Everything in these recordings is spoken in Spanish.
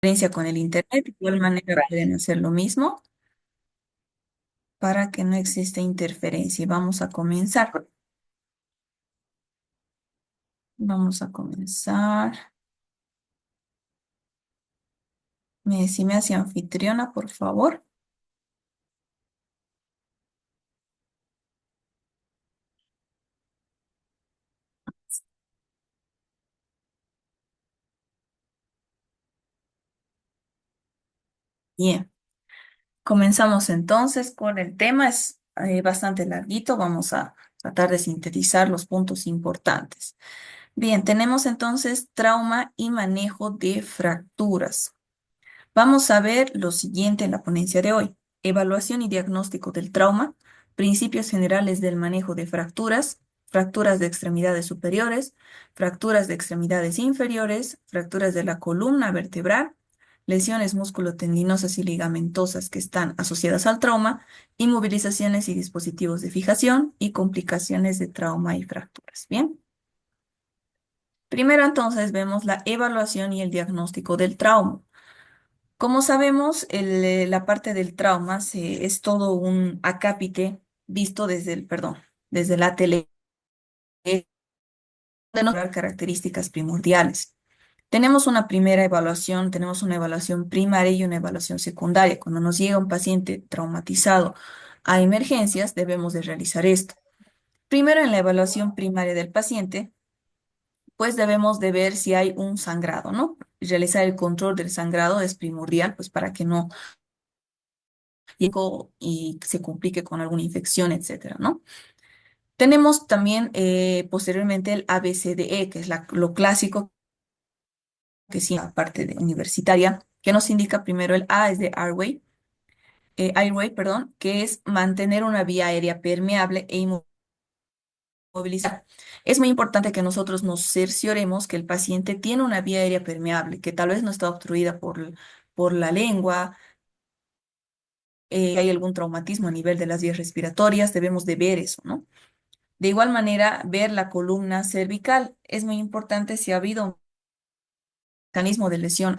Diferencia con el internet, de igual manera pueden hacer lo mismo para que no exista interferencia. Y vamos a comenzar. Vamos a comenzar. Si me hace anfitriona, por favor. Bien, comenzamos entonces con el tema. Es bastante larguito. Vamos a tratar de sintetizar los puntos importantes. Bien, tenemos entonces trauma y manejo de fracturas. Vamos a ver lo siguiente en la ponencia de hoy. Evaluación y diagnóstico del trauma, principios generales del manejo de fracturas, fracturas de extremidades superiores, fracturas de extremidades inferiores, fracturas de la columna vertebral, lesiones musculotendinosas y ligamentosas que están asociadas al trauma, inmovilizaciones y dispositivos de fijación y complicaciones de trauma y fracturas. Bien. Primero entonces vemos la evaluación y el diagnóstico del trauma. Como sabemos, la parte del trauma es todo un acápite visto desde desde la tele, de no dar características primordiales. Tenemos una primera evaluación, tenemos una evaluación primaria y una evaluación secundaria. Cuando nos llega un paciente traumatizado a emergencias, debemos de realizar esto. Primero, en la evaluación primaria del paciente, pues debemos de ver si hay un sangrado, ¿no? Realizar el control del sangrado es primordial, pues para que no y se complique con alguna infección, etcétera, ¿no? Tenemos también posteriormente el ABCDE, que es lo clásico, que sí, la parte universitaria, que nos indica primero el A es de airway, perdón, que es mantener una vía aérea permeable e inmovilizar. Es muy importante que nosotros nos cercioremos que el paciente tiene una vía aérea permeable, que tal vez no está obstruida por la lengua, hay algún traumatismo a nivel de las vías respiratorias, debemos de ver eso, ¿no? De igual manera, ver la columna cervical. Es muy importante si ha habido un mecanismo de lesión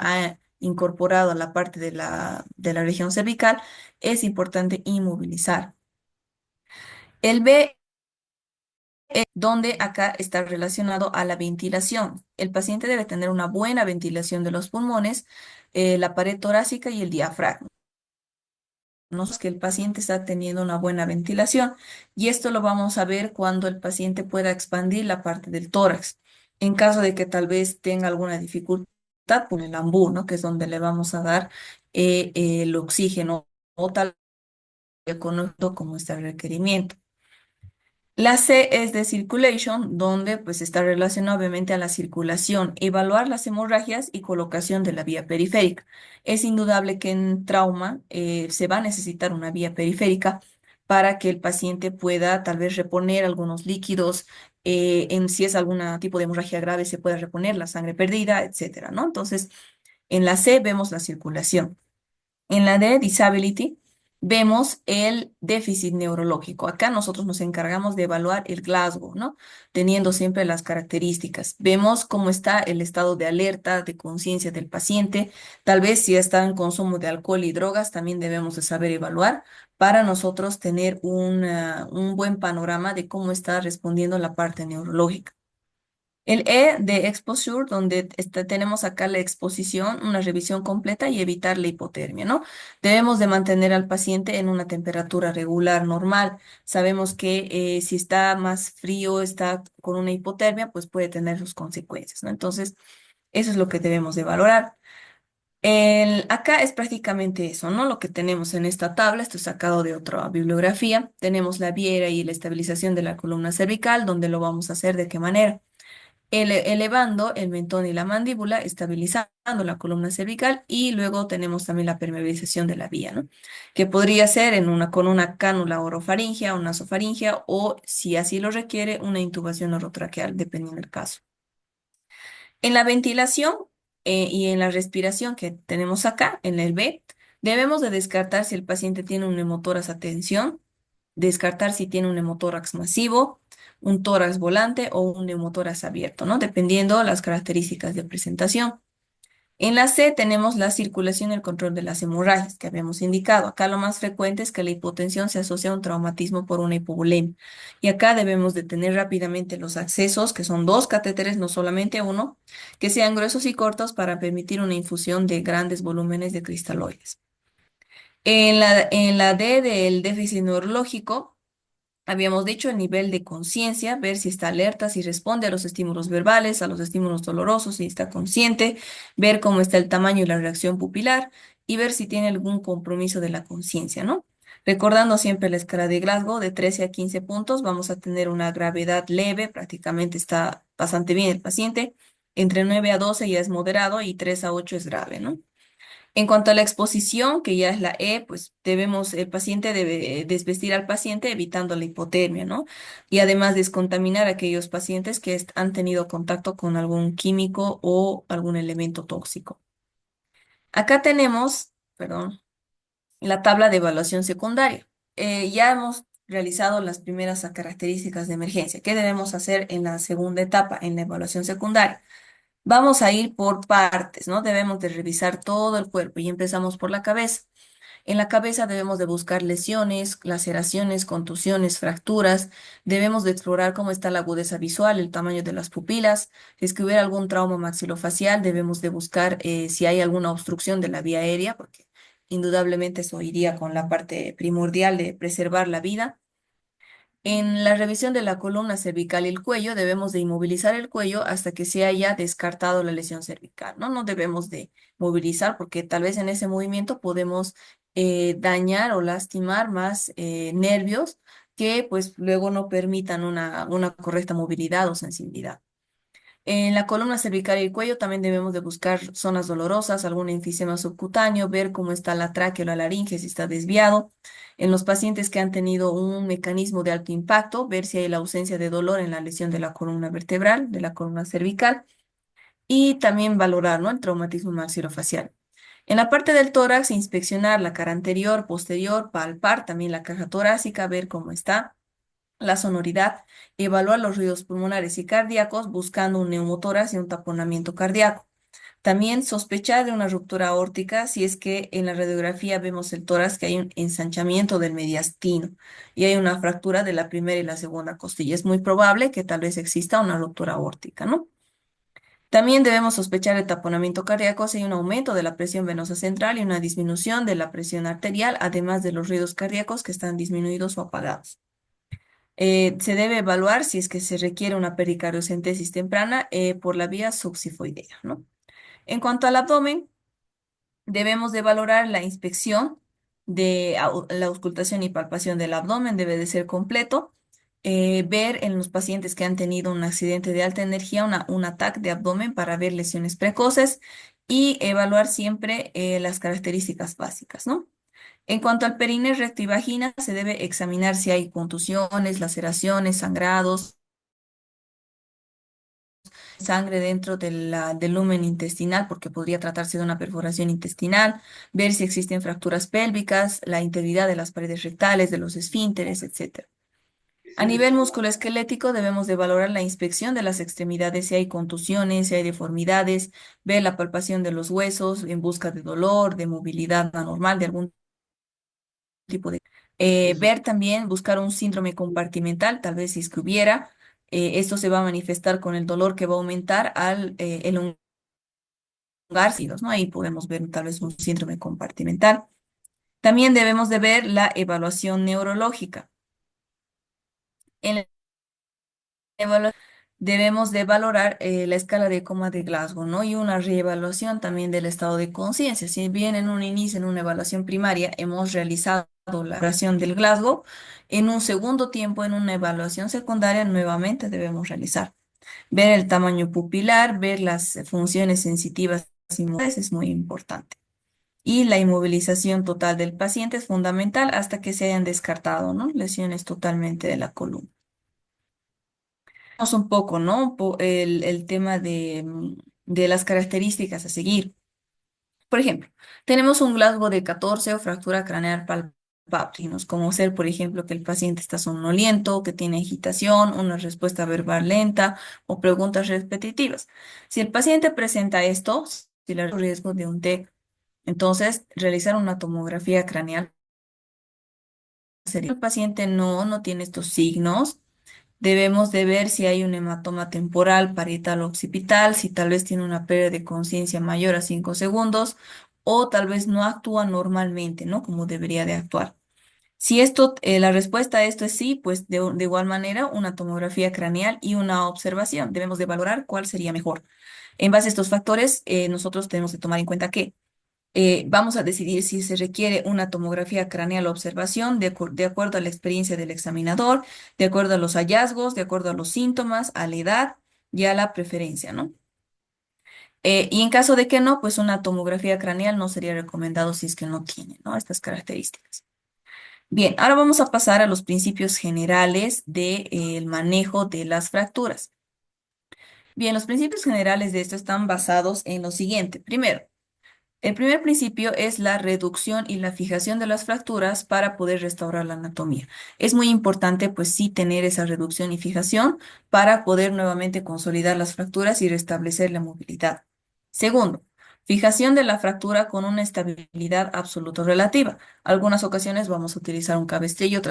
incorporado a la parte de de la región cervical, es importante inmovilizar. El B, donde acá está relacionado a la ventilación. El paciente debe tener una buena ventilación de los pulmones, la pared torácica y el diafragma. No es que el paciente está teniendo una buena ventilación y esto lo vamos a ver cuando el paciente pueda expandir la parte del tórax. En caso de que tal vez tenga alguna dificultad con el ambú, ¿no? Que es donde le vamos a dar el oxígeno o tal vez conozco como está el requerimiento. La C es de circulation, donde pues está relacionado obviamente a la circulación, evaluar las hemorragias y colocación de la vía periférica. Es indudable que en trauma se va a necesitar una vía periférica para que el paciente pueda tal vez reponer algunos líquidos, si es algún tipo de hemorragia grave se pueda reponer la sangre perdida, etcétera, ¿no? Entonces, en la C vemos la circulación. En la de Disability vemos el déficit neurológico. Acá nosotros nos encargamos de evaluar el Glasgow, ¿no? Teniendo siempre las características. Vemos cómo está el estado de alerta, de conciencia del paciente. Tal vez si está en consumo de alcohol y drogas, también debemos de saber evaluar para nosotros tener un buen panorama de cómo está respondiendo la parte neurológica. El E de exposure, donde tenemos acá la exposición, una revisión completa y evitar la hipotermia, ¿no? Debemos de mantener al paciente en una temperatura regular, normal. Sabemos que si está más frío, está con una hipotermia, pues puede tener sus consecuencias, ¿no? Entonces, eso es lo que debemos de valorar. Acá es prácticamente eso, ¿no? Lo que tenemos en esta tabla, esto es sacado de otra bibliografía. Tenemos la viera y la estabilización de la columna cervical, donde lo vamos a hacer de qué manera elevando el mentón y la mandíbula, estabilizando la columna cervical y luego tenemos también la permeabilización de la vía, ¿no? Que podría ser con una cánula orofaringea, una nasofaringea o, si así lo requiere, una intubación orotraqueal, dependiendo del caso. En la ventilación y en la respiración que tenemos acá, en el B, debemos de descartar si el paciente tiene un neumotórax a tensión, descartar si tiene un neumotórax masivo, un tórax volante o un neumotórax abierto, ¿no? Dependiendo las características de presentación. En la C tenemos la circulación y el control de las hemorragias que habíamos indicado. Acá lo más frecuente es que la hipotensión se asocia a un traumatismo por una hipovolemia. Y acá debemos detener rápidamente los accesos, que son dos catéteres, no solamente uno, que sean gruesos y cortos para permitir una infusión de grandes volúmenes de cristaloides. En la D del déficit neurológico, habíamos dicho el nivel de conciencia, ver si está alerta, si responde a los estímulos verbales, a los estímulos dolorosos, si está consciente, ver cómo está el tamaño y la reacción pupilar y ver si tiene algún compromiso de la conciencia, ¿no? Recordando siempre la escala de Glasgow, de 13 a 15 puntos, vamos a tener una gravedad leve, prácticamente está bastante bien el paciente. Entre 9 a 12 ya es moderado y 3 a 8 es grave, ¿no? En cuanto a la exposición, que ya es la E, pues el paciente debe desvestir al paciente evitando la hipotermia, ¿no? Y además descontaminar a aquellos pacientes que han tenido contacto con algún químico o algún elemento tóxico. Acá tenemos, perdón, la tabla de evaluación secundaria. Ya hemos realizado las primeras características de emergencia. ¿Qué debemos hacer en la segunda etapa, en la evaluación secundaria? Vamos a ir por partes, ¿no? Debemos de revisar todo el cuerpo y empezamos por la cabeza. En la cabeza debemos de buscar lesiones, laceraciones, contusiones, fracturas. Debemos de explorar cómo está la agudeza visual, el tamaño de las pupilas. Si es que hubiera algún trauma maxilofacial, debemos de buscar si hay alguna obstrucción de la vía aérea, porque indudablemente eso iría con la parte primordial de preservar la vida. En la revisión de la columna cervical y el cuello, debemos de inmovilizar el cuello hasta que se haya descartado la lesión cervical, ¿no? No debemos de movilizar porque tal vez en ese movimiento podemos dañar o lastimar más nervios que pues luego no permitan una correcta movilidad o sensibilidad. En la columna cervical y el cuello también debemos de buscar zonas dolorosas, algún enfisema subcutáneo, ver cómo está la tráquea o la laringe, si está desviado. En los pacientes que han tenido un mecanismo de alto impacto, ver si hay la ausencia de dolor en la lesión de la columna vertebral, de la columna cervical, y también valorar, ¿no?, el traumatismo maxilofacial. En la parte del tórax, inspeccionar la cara anterior, posterior, palpar también la caja torácica, ver cómo está la sonoridad, evaluar los ruidos pulmonares y cardíacos buscando un neumotórax y un taponamiento cardíaco. También sospechar de una ruptura aórtica si es que en la radiografía vemos el tórax que hay un ensanchamiento del mediastino y hay una fractura de la primera y la segunda costilla. Es muy probable que tal vez exista una ruptura aórtica, ¿no? También debemos sospechar el taponamiento cardíaco si hay un aumento de la presión venosa central y una disminución de la presión arterial, además de los ruidos cardíacos que están disminuidos o apagados. Se debe evaluar si es que se requiere una pericardiocentesis temprana por la vía subsifoidea, ¿no? En cuanto al abdomen, debemos de valorar la inspección de la auscultación y palpación del abdomen, debe de ser completo. Ver en los pacientes que han tenido un accidente de alta energía, un ataque de abdomen para ver lesiones precoces y evaluar siempre las características básicas, ¿no? En cuanto al perine, recto y vagina, se debe examinar si hay contusiones, laceraciones, sangrados, sangre dentro del lumen intestinal, porque podría tratarse de una perforación intestinal, ver si existen fracturas pélvicas, la integridad de las paredes rectales, de los esfínteres, etc. A nivel musculoesquelético debemos de valorar la inspección de las extremidades, si hay contusiones, si hay deformidades, ver la palpación de los huesos en busca de dolor, de movilidad anormal, de algún tipo de... ver también, buscar un síndrome compartimental, tal vez si es que hubiera, esto se va a manifestar con el dolor que va a aumentar al elongarse, ¿no? Ahí podemos ver tal vez un síndrome compartimental. También debemos de ver la evaluación neurológica. En la evaluación debemos de valorar la escala de coma de Glasgow, ¿no? Y una reevaluación también del estado de conciencia. Si bien en un inicio, en una evaluación primaria, hemos realizado la evaluación del Glasgow, en un segundo tiempo, en una evaluación secundaria, nuevamente debemos realizar. Ver el tamaño pupilar, ver las funciones sensitivas y motores es muy importante. Y la inmovilización total del paciente es fundamental hasta que se hayan descartado, ¿no?, lesiones totalmente de la columna. Vamos un poco, ¿no? El tema de las características a seguir. Por ejemplo, tenemos un Glasgow de 14 o fractura craneal palpable, signos como ser, por ejemplo, que el paciente está somnoliento, que tiene agitación, una respuesta verbal lenta o preguntas repetitivas. Si el paciente presenta esto, y el riesgo de un TEC. Entonces, realizar una tomografía craneal sería. El paciente no tiene estos signos. Debemos de ver si hay un hematoma temporal, parietal o occipital, si tal vez tiene una pérdida de conciencia mayor a 5 segundos o tal vez no actúa normalmente, ¿no? Como debería de actuar. Si esto, la respuesta a esto es sí, pues de igual manera una tomografía craneal y una observación. Debemos de valorar cuál sería mejor. En base a estos factores, nosotros tenemos que tomar en cuenta que vamos a decidir si se requiere una tomografía craneal o observación de acuerdo a la experiencia del examinador, de acuerdo a los hallazgos, de acuerdo a los síntomas, a la edad y a la preferencia, ¿no? Y en caso de que no, pues una tomografía craneal no sería recomendado si es que no tiene, ¿no? Estas características. Bien, ahora vamos a pasar a los principios generales del manejo de las fracturas. Bien, los principios generales de esto están basados en lo siguiente. Primero, el primer principio es la reducción y la fijación de las fracturas para poder restaurar la anatomía. Es muy importante, pues sí, tener esa reducción y fijación para poder nuevamente consolidar las fracturas y restablecer la movilidad. Segundo, fijación de la fractura con una estabilidad absoluta o relativa. Algunas ocasiones vamos a utilizar un cabestrillo,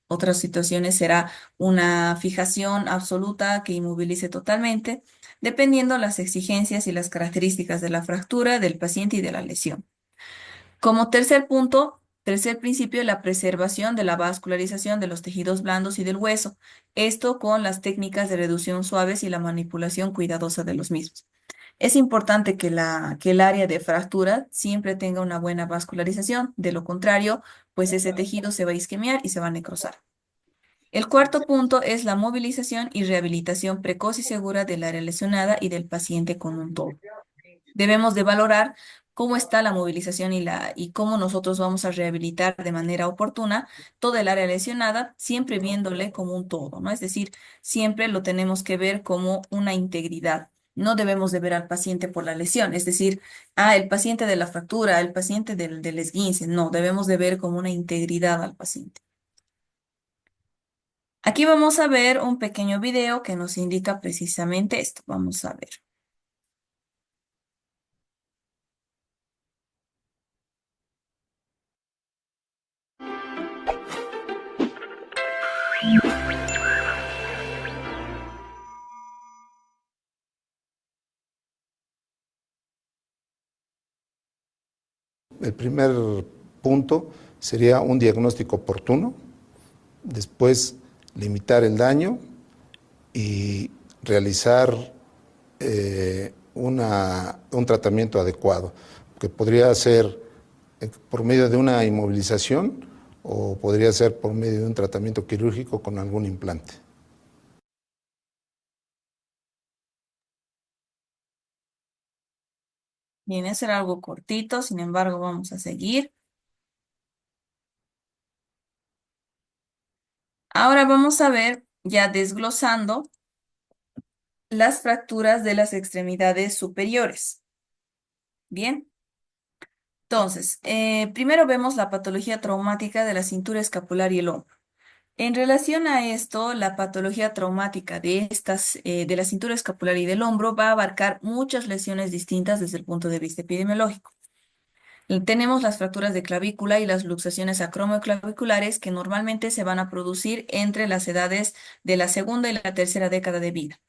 otras situaciones será una fijación absoluta que inmovilice totalmente dependiendo las exigencias y las características de la fractura, del paciente y de la lesión. Como tercer punto, tercer principio, la preservación de la vascularización de los tejidos blandos y del hueso. Esto con las técnicas de reducción suaves y la manipulación cuidadosa de los mismos. Es importante que el área de fractura siempre tenga una buena vascularización, de lo contrario, pues ese tejido se va a isquemiar y se va a necrosar. El cuarto punto es la movilización y rehabilitación precoz y segura del área lesionada y del paciente con un todo. Debemos de valorar cómo está la movilización y cómo nosotros vamos a rehabilitar de manera oportuna toda el área lesionada, siempre viéndole como un todo, ¿no? Es decir, siempre lo tenemos que ver como una integridad. No debemos de ver al paciente por la lesión, es decir, el paciente de la fractura, el paciente del esguince, no, debemos de ver como una integridad al paciente. Aquí vamos a ver un pequeño video que nos indica precisamente esto. Vamos a ver. El primer punto sería un diagnóstico oportuno, después limitar el daño y realizar un tratamiento adecuado, que podría ser por medio de una inmovilización o podría ser por medio de un tratamiento quirúrgico con algún implante. Viene a ser algo cortito, sin embargo, vamos a seguir. Ahora vamos a ver, ya desglosando, las fracturas de las extremidades superiores. Bien. Entonces, primero vemos la patología traumática de la cintura escapular y el hombro. En relación a esto, la patología traumática de la cintura escapular y del hombro va a abarcar muchas lesiones distintas desde el punto de vista epidemiológico. Tenemos las fracturas de clavícula y las luxaciones acromioclaviculares que normalmente se van a producir entre las edades de la segunda y la tercera década de vida.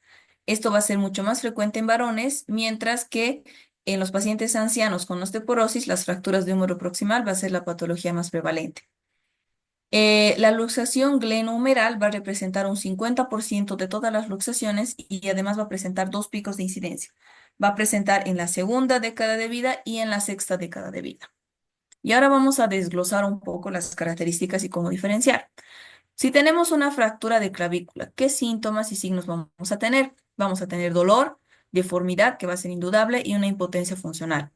Esto va a ser mucho más frecuente en varones, mientras que en los pacientes ancianos con osteoporosis, las fracturas de húmero proximal va a ser la patología más prevalente. La luxación glenohumeral va a representar un 50% de todas las luxaciones y además va a presentar dos picos de incidencia. Va a presentar en la segunda década de vida y en la sexta década de vida. Y ahora vamos a desglosar un poco las características y cómo diferenciar. Si tenemos una fractura de clavícula, ¿qué síntomas y signos vamos a tener? Vamos a tener dolor, deformidad, que va a ser indudable, y una impotencia funcional.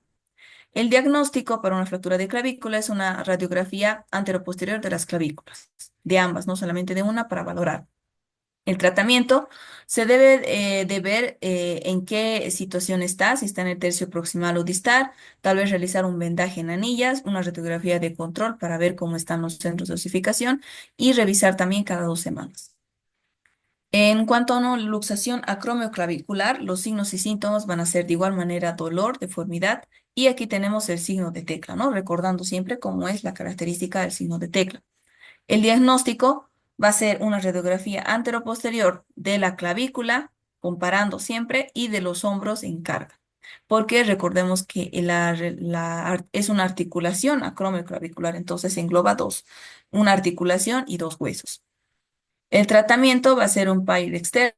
El diagnóstico para una fractura de clavícula es una radiografía anteroposterior de las clavículas, de ambas, no solamente de una, para valorar. El tratamiento se debe de ver en qué situación está, si está en el tercio proximal o distal, tal vez realizar un vendaje en anillas, una radiografía de control para ver cómo están los centros de osificación y revisar también cada 2 semanas. En cuanto a una luxación acromioclavicular, los signos y síntomas van a ser de igual manera dolor, deformidad, y aquí tenemos el signo de tecla, ¿no? Recordando siempre cómo es la característica del signo de tecla. El diagnóstico va a ser una radiografía anteroposterior de la clavícula, comparando siempre, y de los hombros en carga. Porque recordemos que es una articulación acromioclavicular, entonces engloba dos, una articulación y dos huesos. El tratamiento va a ser un PAIR externo,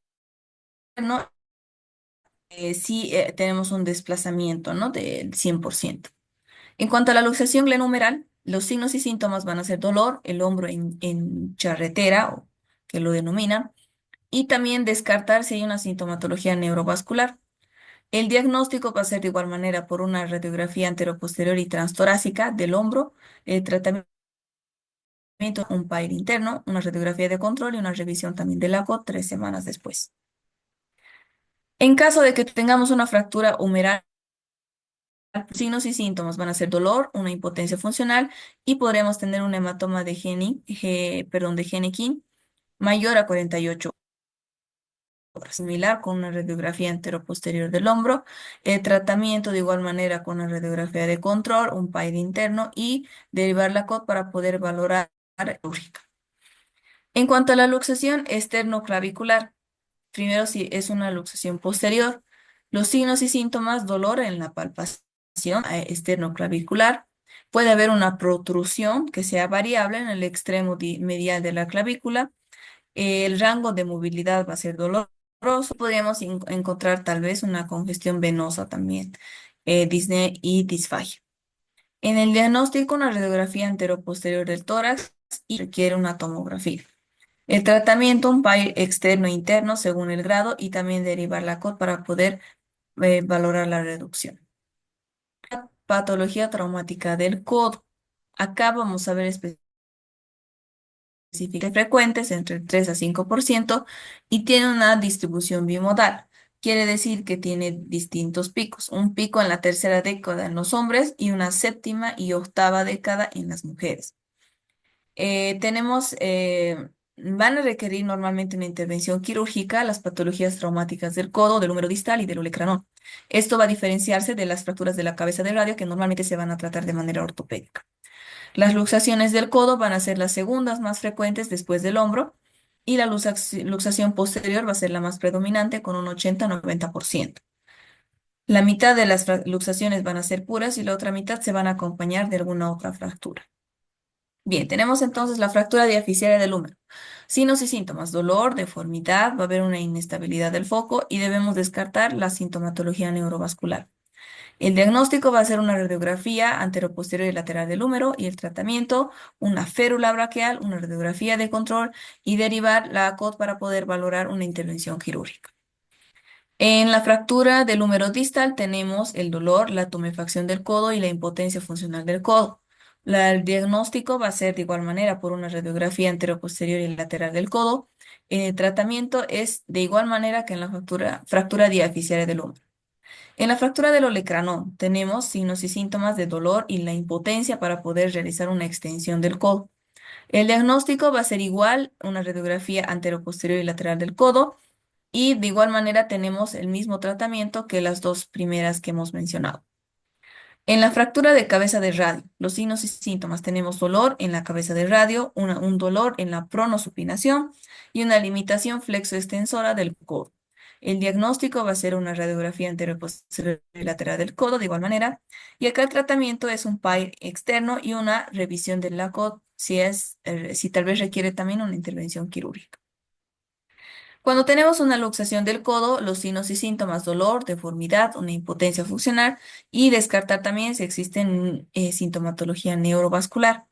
si tenemos un desplazamiento, ¿no? Del 100%. En cuanto a la luxación glenumeral, los signos y síntomas van a ser dolor, el hombro en charretera, o que lo denominan, y también descartar si hay una sintomatología neurovascular. El diagnóstico va a ser de igual manera por una radiografía anteroposterior y transtorácica del hombro, el tratamiento, un PAIR interno, una radiografía de control y una revisión también del ACO 3 semanas después. En caso de que tengamos una fractura humeral, signos y síntomas van a ser dolor, una impotencia funcional y podríamos tener un hematoma de de Hennequin mayor a 48 horas, similar con una radiografía anteroposterior del hombro, tratamiento de igual manera con una radiografía de control, un PAIR interno y derivar la COT para poder valorar quirúrgica. En cuanto a la luxación esternoclavicular, primero, si es una luxación posterior, los signos y síntomas, dolor en la palpación esternoclavicular. Puede haber una protrusión que sea variable en el extremo medial de la clavícula. El rango de movilidad va a ser doloroso. Podríamos encontrar tal vez una congestión venosa también, disnea y disfagia. En el diagnóstico, una radiografía anteroposterior del tórax y requiere una tomografía. El tratamiento, un PAI externo e interno según el grado y también derivar la COT para poder valorar la reducción. Patología traumática del codo. Acá vamos a ver específicas frecuentes entre el 3 a 5% y tiene una distribución bimodal. Quiere decir que tiene distintos picos. Un pico en la tercera década en los hombres y una séptima y octava década en las mujeres. Van a requerir normalmente una intervención quirúrgica las patologías traumáticas del codo, del húmero distal y del olecranón. Esto va a diferenciarse de las fracturas de la cabeza de radio que normalmente se van a tratar de manera ortopédica. Las luxaciones del codo van a ser las segundas más frecuentes después del hombro y la luxación posterior va a ser la más predominante con un 80-90%. La mitad de las luxaciones van a ser puras y la otra mitad se van a acompañar de alguna otra fractura. Bien, tenemos entonces la fractura diaficiaria del húmero. Signos y síntomas, dolor, deformidad, va a haber una inestabilidad del foco y debemos descartar la sintomatología neurovascular. El diagnóstico va a ser una radiografía anteroposterior y lateral del húmero y el tratamiento, una férula braquial, una radiografía de control y derivar la ACOT para poder valorar una intervención quirúrgica. En la fractura del húmero distal tenemos el dolor, la tumefacción del codo y la impotencia funcional del codo. El diagnóstico va a ser de igual manera por una radiografía anteroposterior y lateral del codo. El tratamiento es de igual manera que en la fractura diaficiaria del húmero. En la fractura del olecranón tenemos signos y síntomas de dolor y la impotencia para poder realizar una extensión del codo. El diagnóstico va a ser igual, una radiografía anteroposterior y lateral del codo y de igual manera tenemos el mismo tratamiento que las dos primeras que hemos mencionado. En la fractura de cabeza de radio, los signos y síntomas tenemos dolor en la cabeza de radio, un dolor en la pronosupinación y una limitación flexoextensora del codo. El diagnóstico va a ser una radiografía anteroposterior y lateral del codo de igual manera y acá el tratamiento es un PAI externo y una revisión del LACOT si tal vez requiere también una intervención quirúrgica. Cuando tenemos una luxación del codo, los signos y síntomas, dolor, deformidad, una impotencia funcional y descartar también si existen sintomatología neurovascular.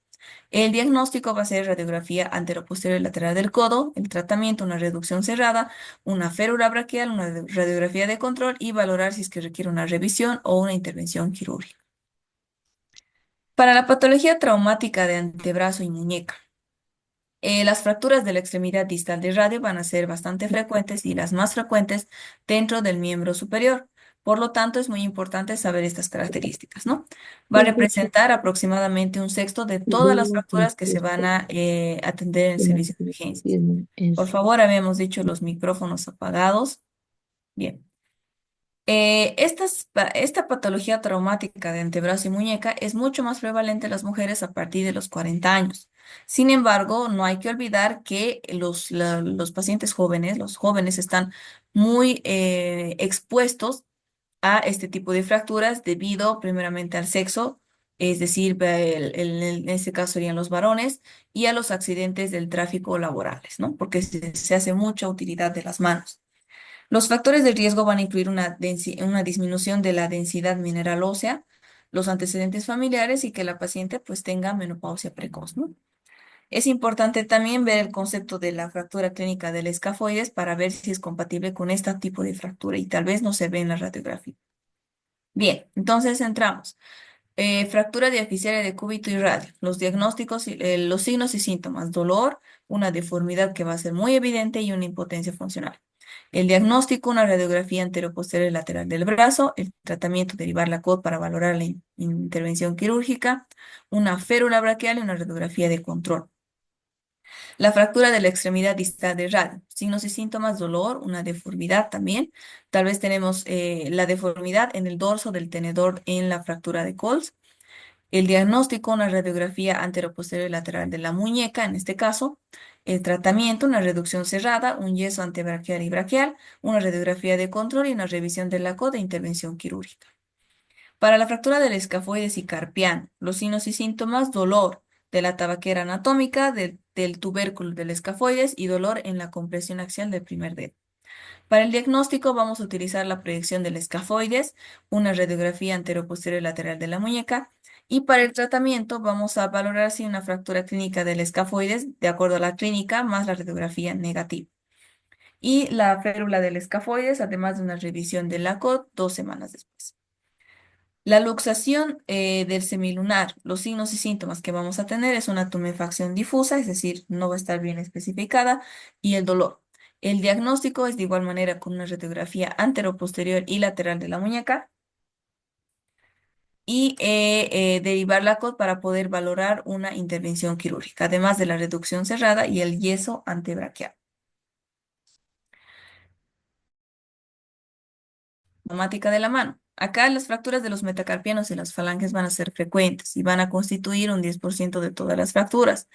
El diagnóstico va a ser radiografía anteroposterior y lateral del codo, el tratamiento, una reducción cerrada, una férula braquial, una radiografía de control y valorar si es que requiere una revisión o una intervención quirúrgica. Para la patología traumática de antebrazo y muñeca, las fracturas de la extremidad distal de radio van a ser bastante frecuentes y las más frecuentes dentro del miembro superior. Por lo tanto, es muy importante saber estas características, ¿no? Va a Perfecto. representar aproximadamente un sexto de Y todas las luego, fracturas que se van a atender en servicio de urgencias. Por eso. favor, habíamos dicho los micrófonos apagados. Bien. Esta patología traumática de antebrazo y muñeca es mucho más prevalente en las mujeres a partir de los 40 años. Sin embargo, no hay que olvidar que los pacientes jóvenes, los jóvenes están muy expuestos a este tipo de fracturas debido primeramente al sexo, es decir, en este caso serían los varones, y a los accidentes del tráfico laborales, ¿no? Porque se hace mucha utilidad de las manos. Los factores de riesgo van a incluir una disminución de la densidad mineral ósea, los antecedentes familiares y que la paciente pues tenga menopausia precoz, ¿no? Es importante también ver el concepto de la fractura clínica del escafoides para ver si es compatible con este tipo de fractura y tal vez no se ve en la radiografía. Bien, entonces entramos. Fractura diafisaria de cúbito y radio. Los diagnósticos, los signos y síntomas. Dolor, una deformidad que va a ser muy evidente y una impotencia funcional. El diagnóstico, una radiografía anteroposterior y lateral del brazo. El tratamiento, derivar la COD para valorar la intervención quirúrgica. Una férula braquial y una radiografía de control. La fractura de la extremidad distal del radio. Signos y síntomas, dolor, una deformidad también. Tal vez tenemos la deformidad en el dorso del tenedor en la fractura de Coles. El diagnóstico, una radiografía anteroposterior y lateral de la muñeca, en este caso. El tratamiento, una reducción cerrada, un yeso antebraquial y braquial, una radiografía de control y una revisión de la COD e intervención quirúrgica. Para la fractura del escafoides y carpiano, los signos y síntomas, dolor de la tabaquera anatómica, del tubérculo del escafoides y dolor en la compresión axial del primer dedo. Para el diagnóstico vamos a utilizar la proyección del escafoides, una radiografía anteroposterior y lateral de la muñeca, y para el tratamiento vamos a valorar si una fractura clínica del escafoides, de acuerdo a la clínica, más la radiografía negativa. Y la férula del escafoides, además de una revisión de la COD 2 semanas después. La luxación del semilunar, los signos y síntomas que vamos a tener es una tumefacción difusa, es decir, no va a estar bien especificada, y el dolor. El diagnóstico es de igual manera con una radiografía anteroposterior y lateral de la muñeca y derivar la COD para poder valorar una intervención quirúrgica, además de la reducción cerrada y el yeso antebraquial. Traumática de la mano. Acá las fracturas de los metacarpianos y las falanges van a ser frecuentes y van a constituir un 10% de todas las fracturas.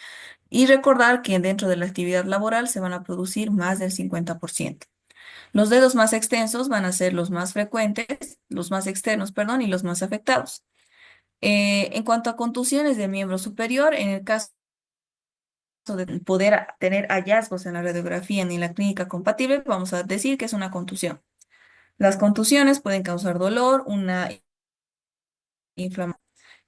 Y recordar que dentro de la actividad laboral se van a producir más del 50%. Los dedos más extensos van a ser los más frecuentes, los más externos, perdón, y los más afectados. En cuanto a contusiones del miembro superior, en el caso de poder tener hallazgos en la radiografía ni en la clínica compatible, vamos a decir que es una contusión. Las contusiones pueden causar dolor, una inflamación.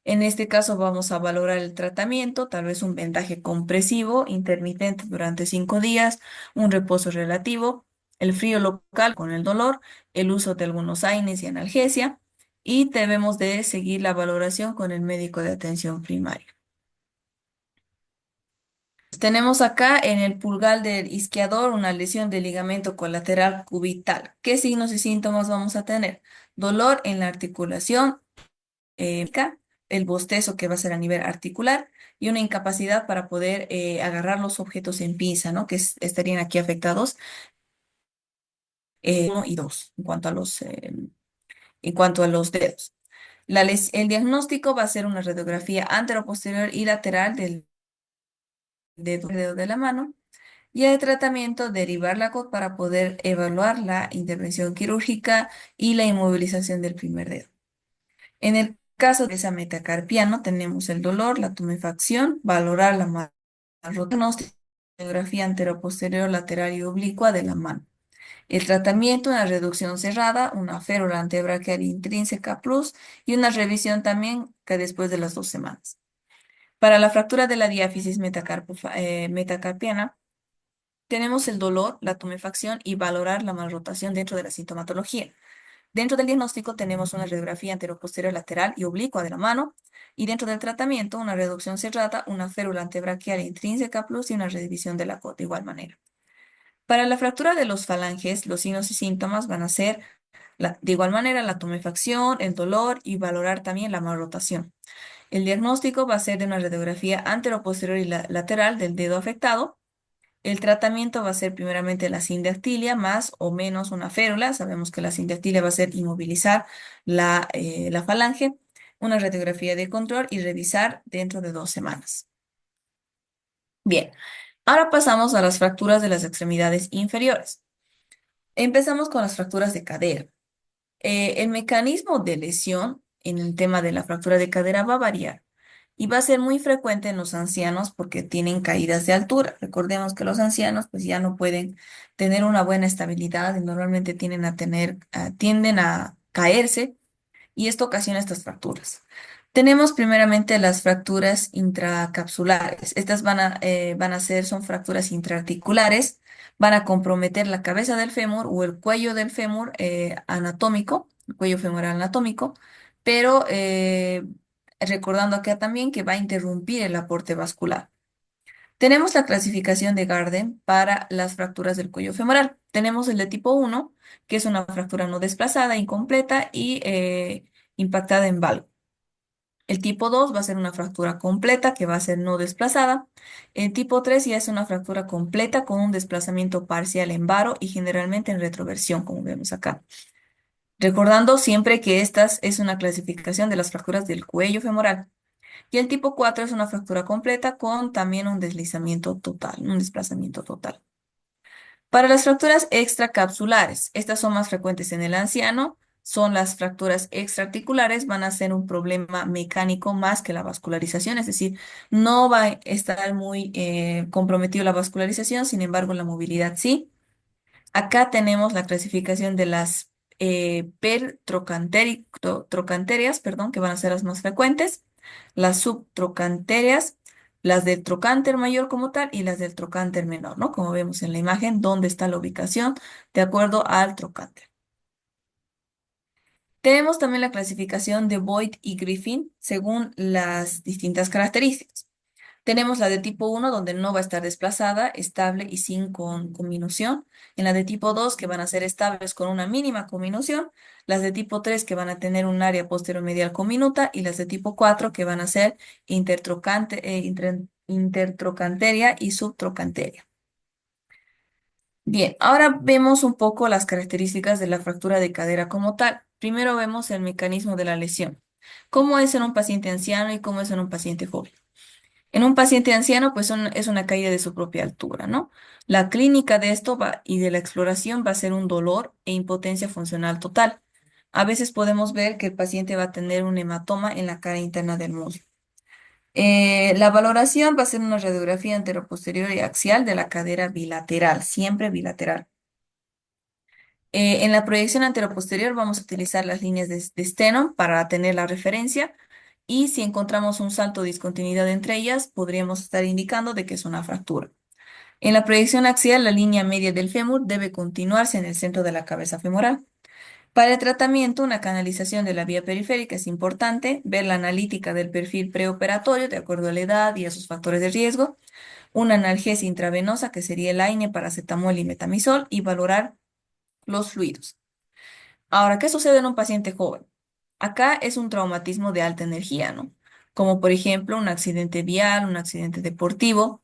En este caso vamos a valorar el tratamiento, tal vez un vendaje compresivo intermitente durante 5 días, un reposo relativo, el frío local con el dolor, el uso de algunos AINES y analgesia, y debemos de seguir la valoración con el médico de atención primaria. Tenemos acá en el pulgar del isquiador una lesión del ligamento colateral cubital. ¿Qué signos y síntomas vamos a tener? Dolor en la articulación, el bostezo que va a ser a nivel articular y una incapacidad para poder agarrar los objetos en pinza, ¿no? Estarían aquí afectados 1 y 2 en cuanto a los dedos. El diagnóstico va a ser una radiografía anteroposterior y lateral del dedo de la mano y el tratamiento derivar la COD para poder evaluar la intervención quirúrgica y la inmovilización del primer dedo. En el caso de esa metacarpiano, tenemos el dolor, la tumefacción, valorar la mano, radiografía anteroposterior, lateral y oblicua de la mano. El tratamiento, una reducción cerrada, una férula antebraquial intrínseca plus y una revisión también que después de las 2 semanas. Para la fractura de la diáfisis metacarpiana, tenemos el dolor, la tumefacción y valorar la malrotación dentro de la sintomatología. Dentro del diagnóstico tenemos una radiografía anteroposterior lateral y oblicua de la mano, y dentro del tratamiento una reducción cerrada, una férula antebraquial intrínseca plus y una revisión de la COT de igual manera. Para la fractura de los falanges, los signos y síntomas van a ser De igual manera, la tumefacción, el dolor y valorar también la malrotación. El diagnóstico va a ser de una radiografía anteroposterior y lateral del dedo afectado. El tratamiento va a ser primeramente la sindactilia más o menos una férula. Sabemos que la sindactilia va a ser inmovilizar la falange, una radiografía de control y revisar dentro de 2 semanas. Bien, ahora pasamos a las fracturas de las extremidades inferiores. Empezamos con las fracturas de cadera. El mecanismo de lesión en el tema de la fractura de cadera va a variar y va a ser muy frecuente en los ancianos porque tienen caídas de altura. Recordemos que los ancianos pues ya no pueden tener una buena estabilidad y normalmente tienden a caerse y esto ocasiona estas fracturas. Tenemos primeramente las fracturas intracapsulares. Estas son fracturas intraarticulares, van a comprometer la cabeza del fémur o el cuello del fémur anatómico, el cuello femoral anatómico, pero recordando acá también que va a interrumpir el aporte vascular. Tenemos la clasificación de Garden para las fracturas del cuello femoral. Tenemos el de tipo 1, que es una fractura no desplazada, incompleta y impactada en valgo. El tipo 2 va a ser una fractura completa que va a ser no desplazada. El tipo 3 ya es una fractura completa con un desplazamiento parcial en varo y generalmente en retroversión, como vemos acá. Recordando siempre que esta es una clasificación de las fracturas del cuello femoral. Y el tipo 4 es una fractura completa con también un deslizamiento total, un desplazamiento total. Para las fracturas extracapsulares, estas son más frecuentes en el anciano, son las fracturas extraarticulares, van a ser un problema mecánico más que la vascularización, es decir, no va a estar muy comprometido la vascularización, sin embargo, la movilidad sí. Acá tenemos la clasificación de las trocantérias, perdón, que van a ser las más frecuentes, las subtrocanterias, las del trocánter mayor como tal y las del trocánter menor, ¿no? Como vemos en la imagen, dónde está la ubicación de acuerdo al trocánter. Tenemos también la clasificación de Boyd y Griffin según las distintas características. Tenemos la de tipo 1, donde no va a estar desplazada, estable y sin conminución. En la de tipo 2, que van a ser estables con una mínima conminución. Las de tipo 3, que van a tener un área posteromedial conminuta. Y las de tipo 4, que van a ser intertrocanteria y subtrocanteria. Bien, ahora vemos un poco las características de la fractura de cadera como tal. Primero vemos el mecanismo de la lesión. ¿Cómo es en un paciente anciano y cómo es en un paciente joven? En un paciente anciano, pues es una caída de su propia altura, ¿no? La clínica de esto y de la exploración va a ser un dolor e impotencia funcional total. A veces podemos ver que el paciente va a tener un hematoma en la cara interna del muslo. La valoración va a ser una radiografía anteroposterior y axial de la cadera bilateral, siempre bilateral. En la proyección anteroposterior vamos a utilizar las líneas de Steno para tener la referencia y si encontramos un salto de discontinuidad entre ellas, podríamos estar indicando de que es una fractura. En la proyección axial, la línea media del fémur debe continuarse en el centro de la cabeza femoral. Para el tratamiento, una canalización de la vía periférica es importante, ver la analítica del perfil preoperatorio de acuerdo a la edad y a sus factores de riesgo, una analgesia intravenosa que sería el AINE, paracetamol y metamizol y valorar los fluidos. Ahora, ¿qué sucede en un paciente joven? Acá es un traumatismo de alta energía, ¿no? Como por ejemplo un accidente vial, un accidente deportivo,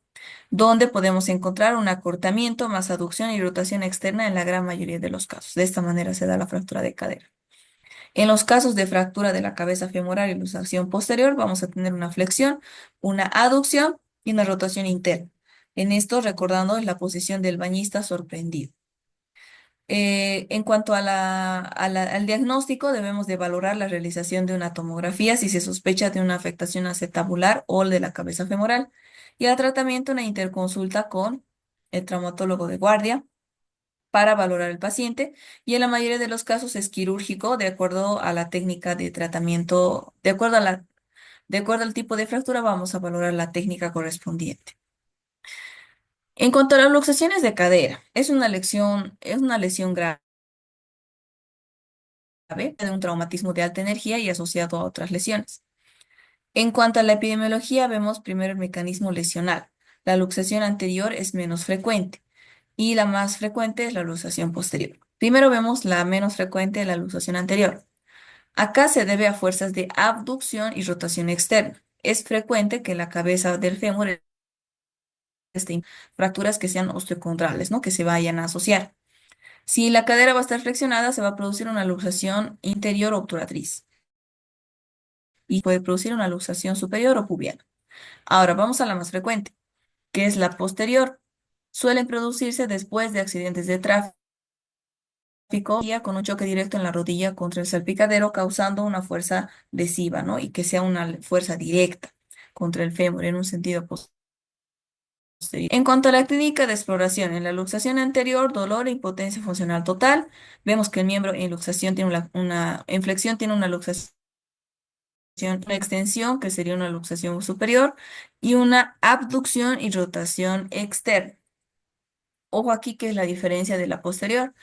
donde podemos encontrar un acortamiento más aducción y rotación externa en la gran mayoría de los casos. De esta manera se da la fractura de cadera. En los casos de fractura de la cabeza femoral y luxación posterior, vamos a tener una flexión, una aducción y una rotación interna. En esto, recordando la posición del bañista sorprendido. En cuanto a al diagnóstico, debemos de valorar la realización de una tomografía si se sospecha de una afectación acetabular o de la cabeza femoral y al tratamiento una interconsulta con el traumatólogo de guardia para valorar el paciente y en la mayoría de los casos es quirúrgico de acuerdo a la técnica de tratamiento, de acuerdo al tipo de fractura vamos a valorar la técnica correspondiente. En cuanto a las luxaciones de cadera, es una lesión grave de un traumatismo de alta energía y asociado a otras lesiones. En cuanto a la epidemiología, vemos primero el mecanismo lesional. La luxación anterior es menos frecuente y la más frecuente es la luxación posterior. Primero vemos la menos frecuente, la luxación anterior. Acá se debe a fuerzas de abducción y rotación externa. Es frecuente que la cabeza del fémur esté en fracturas que sean osteocondrales, ¿no? Que se vayan a asociar. Si la cadera va a estar flexionada, se va a producir una luxación interior obturatriz y puede producir una luxación superior o pubiana. Ahora vamos a la más frecuente, que es la posterior. Suelen producirse después de accidentes de tráfico ya con un choque directo en la rodilla contra el salpicadero, causando una fuerza lesiva, ¿no? Y que sea una fuerza directa contra el fémur en un sentido posterior. En cuanto a la clínica de exploración, en la luxación anterior, dolor e impotencia funcional total, vemos que el miembro en luxación tiene en flexión tiene una luxación, una extensión, que sería una luxación superior, y una abducción y rotación externa. Ojo aquí que es la diferencia de la posterior.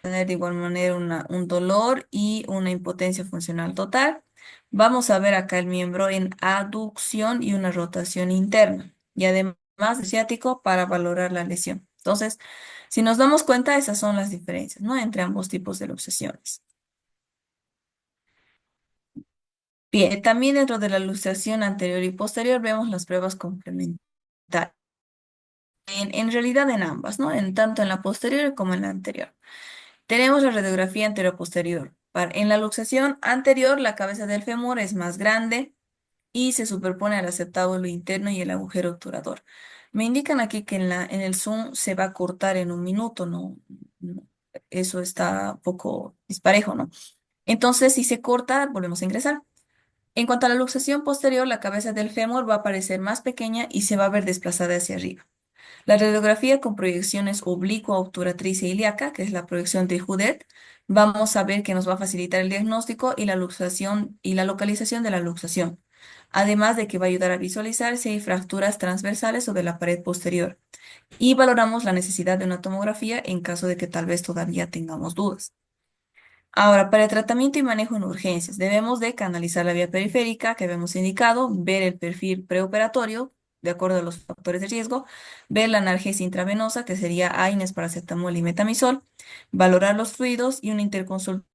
Tener de igual manera un dolor y una impotencia funcional total. Vamos a ver acá el miembro en aducción y una rotación interna. Y además el ciático para valorar la lesión. Entonces, si nos damos cuenta, esas son las diferencias, ¿no? Entre ambos tipos de luxaciones. Bien, también dentro de la luxación anterior y posterior vemos las pruebas complementarias. En realidad en ambas, ¿no? Tanto en la posterior como en la anterior. Tenemos la radiografía anteroposterior. En la luxación anterior, la cabeza del fémur es más grande y se superpone al acetábulo interno y el agujero obturador. Me indican aquí que en el zoom se va a cortar en un minuto, ¿no? No, eso está poco disparejo, ¿no? Entonces, si se corta, volvemos a ingresar. En cuanto a la luxación posterior, la cabeza del fémur va a parecer más pequeña y se va a ver desplazada hacia arriba. La radiografía con proyecciones oblicua, obturatriz e ilíaca, que es la proyección de Judet, vamos a ver que nos va a facilitar el diagnóstico y la luxación y la localización de la luxación. Además de que va a ayudar a visualizar si hay fracturas transversales o de la pared posterior. Y valoramos la necesidad de una tomografía en caso de que tal vez todavía tengamos dudas. Ahora, para el tratamiento y manejo en urgencias, debemos de canalizar la vía periférica que habíamos indicado, ver el perfil preoperatorio de acuerdo a los factores de riesgo, ver la analgesia intravenosa, que sería AINES, paracetamol y metamizol, valorar los fluidos y una interconsulta